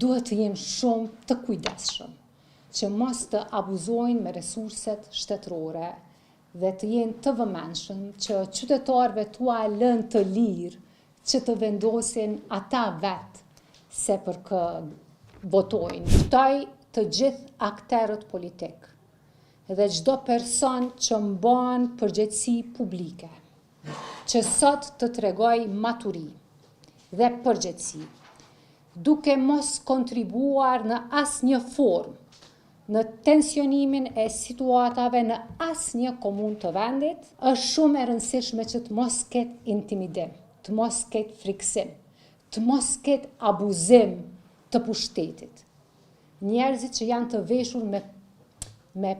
duhet të jemi shumë të kujdesshëm, që mos të abuzojnë me resurset shtetërore dhe të jenë të vëmendshëm që qytetarëve tuaj lënë të lirë që të vendosin ata vetë se për kë votojnë. Ftoj të gjithë akterët politik dhe çdo person që mban përgjegjësi publike, që sot të tregoj maturi dhe përgjegjësi, duke mos kontribuar në asnjë formë në tensionimin e situatave në asnjë komunë të vendit, është shumë e rëndësishme që të mos ketë intimidim, të mos ketë friksim, të mos ketë abuzim të pushtetit. Njerëzit që janë të veshur me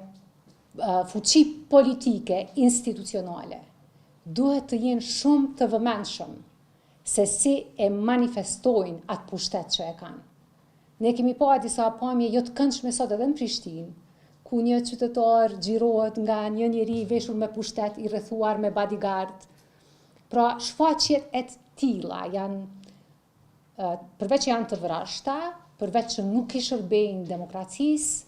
fuqi politike, institucionale, duhet të jenë shumë të vëmendshëm se si e manifestojnë atë pushtet që e kanë. Ne kemi pa disa pamje jo të këndshme sot edhe në Prishtinë, ku një qytetar xhirohet nga një njeri veshur me pushtet i rrethuar me bodyguard. Pra, shfaqjet e tilla janë, përveç që janë të vrashta, përveç që nuk i shërbejnë demokracisë,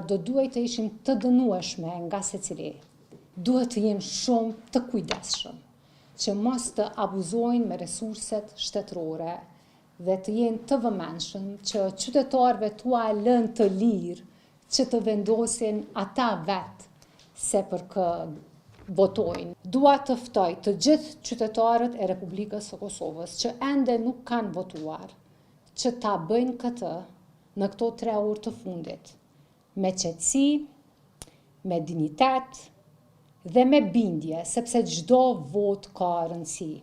do duhet të ishin të dënueshme nga secili. Duhet të jemi shumë të kujdesshëm, që mos të abuzojnë me resurset shtetërore dhe të jenë të vëmendshëm që qytetarëve tuaj lënë të lirë që të vendosin ata vetë se për kë votojnë. Dua të ftoj të gjithë qytetarët e Republikës së Kosovës që ende nuk kanë votuar, që ta bëjnë këtë në këto 3 orë të fundit, me qetësi, me dinjitet dhe me bindje, sepse çdo votë ka rëndësi.